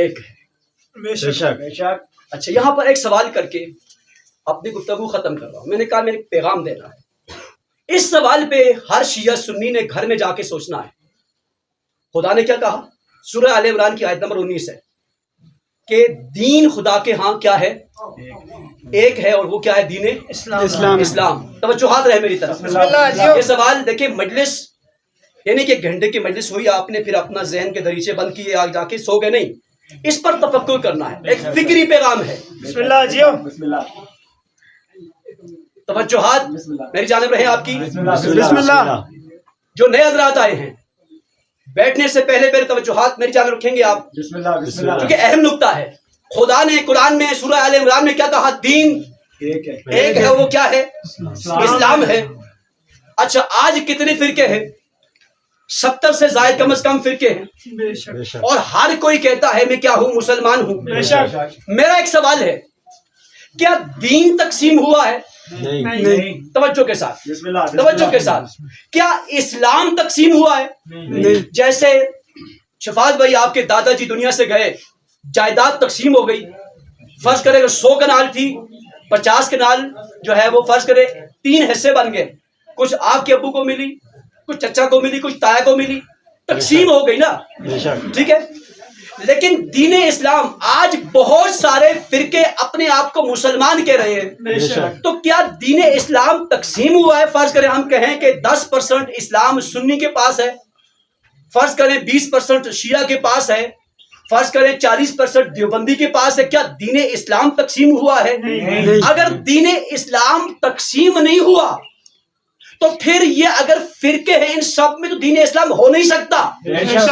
ایک ہے۔ بے شک۔ اچھا، یہاں پر ایک سوال کر کے اپنی گفتگو ختم کر رہا ہوں۔ میں نے کہا میں نے پیغام دینا ہے۔ اس سوال پہ ہر شیعہ سنی نے گھر میں جا کے سوچنا ہے۔ خدا نے کیا کہا؟ سورہ آل عمران کی آیت نمبر 19 ہے کہ دین خدا کے ہاں کیا ہے؟ ایک ہے، اور وہ کیا ہے؟ دین اسلام۔ توجہات رہے میری طرف۔ یہ سوال دیکھیں، مجلس یعنی کہ گھنٹے کی مجلس ہوئی، آپ نے پھر اپنا ذہن کے دریچے بند کیے، آگ جا کے سو گئے نہیں، اس پر تفکر کرنا ہے۔ ایک فکری پیغام ہے۔ بسم اللہ جیو۔ توجہات میری جانب رہے آپ کی۔ بسم اللہ۔ جو نئے حضرات آئے ہیں، بیٹھنے سے پہلے پہلے توجہات میری جانب رکھیں گے آپ، کیونکہ اہم نقطہ ہے۔ خدا نے قرآن میں سورہ آل عمران میں کیا کہا؟ دین ایک ہے، وہ کیا ہے؟ اسلام ہے۔ اچھا، آج کتنے فرقے ہیں؟ 70 سے زائد کم از کم فرقے ہیں، اور ہر کوئی کہتا ہے میں کیا ہوں؟ مسلمان ہوں۔ میرا ایک سوال ہے، کیا دین تقسیم ہوا ہے؟ نہیں۔ توجہ کے ساتھ، توجہ کے ساتھ، کیا اسلام تقسیم ہوا ہے؟ جیسے شفاعت بھائی آپ کے دادا جی دنیا سے گئے، جائیداد تقسیم ہو گئی، فرض کرے اگر 100 کنال تھی، 50 کنال جو ہے وہ فرض کرے 3 حصے بن گئے، کچھ آپ کے ابو کو ملی، کچھ چچا کو ملی، کچھ تایا کو ملی، تقسیم ہو گئی نا، ٹھیک ہے۔ لیکن دین اسلام آج بہت سارے فرقے اپنے آپ کو مسلمان کہہ رہے ہیں، تو کیا دین اسلام تقسیم ہوا ہے؟ فرض کریں ہم کہیں کہ 10% اسلام سنی کے پاس ہے، فرض کریں 20% شیعہ کے پاس ہے، فرض کریں 40% دیوبندی کے پاس ہے، کیا دین اسلام تقسیم ہوا ہے؟ اگر دین اسلام تقسیم نہیں ہوا تو پھر یہ اگر فرقے ہیں ان سب میں تو دین اسلام ہو نہیں سکتا،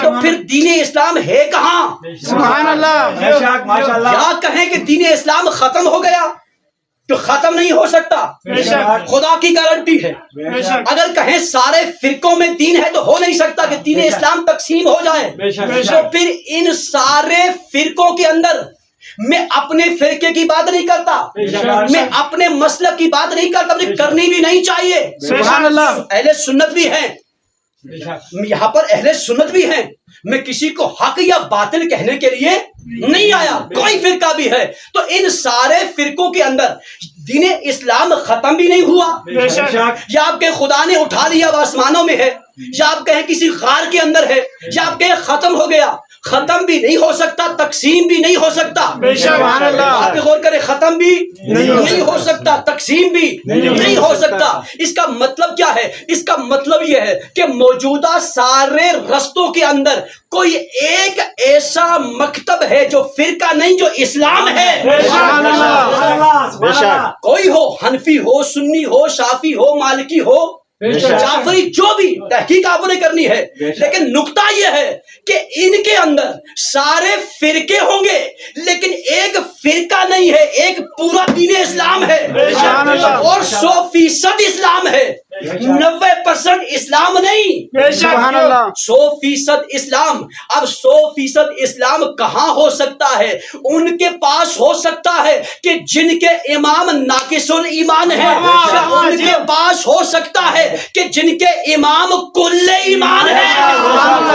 تو پھر دین اسلام ہے کہاں؟ سبحان اللہ۔ یا کہیں کہ دین اسلام ختم ہو گیا تو ختم نہیں ہو سکتا، خدا کی گارنٹی ہے۔ اگر کہیں سارے فرقوں میں دین ہے تو ہو نہیں سکتا کہ دین اسلام تقسیم ہو جائے، تو پھر ان سارے فرقوں کے اندر میں اپنے فرقے کی بات نہیں کرتا، میں اپنے مسلک کی بات نہیں کرتا، مجھے کرنی بھی نہیں چاہیے۔ سبحان اللہ۔ اہل سنت بھی ہیں یہاں پر، اہل سنت بھی ہیں، میں کسی کو حق یا باطل کہنے کے لیے نہیں آیا، کوئی فرقہ بھی ہے تو ان سارے فرقوں کے اندر دین اسلام ختم بھی نہیں ہوا، یا آپ کے خدا نے اٹھا لیا وہ آسمانوں میں ہے، یا آپ کہیں کسی غار کے اندر ہے، یا آپ کہیں ختم ہو گیا، ختم بھی نہیں ہو سکتا، تقسیم بھی نہیں ہو سکتا۔ آپ غور کریں، ختم بھی نہیں ہو سکتا، تقسیم بھی نہیں ہو سکتا۔ اس کا مطلب کیا ہے؟ اس کا مطلب یہ ہے کہ موجودہ سارے رستوں کے اندر کوئی ایک ایسا مکتب ہے جو فرقہ نہیں، جو اسلام ہے۔ کوئی ہو، حنفی ہو، سنی ہو، شافی ہو، مالکی ہو، جعفری، جو بھی تحقیق آپ نے کرنی ہے، لیکن نقطہ یہ ہے کہ ان کے اندر سارے فرقے ہوں گے لیکن ایک فرقہ نہیں ہے، ایک پورا دین اسلام ہے، اور 100% اسلام ہے، 90% اسلام نہیں، 100% اسلام۔ اب 100% اسلام کہاں ہو سکتا ہے؟ ان کے پاس ہو سکتا ہے کہ جن کے امام ناقص الایمان ہیں، ان کے پاس ہو سکتا ہے کہ جن کے امام کل ایمان ہیں۔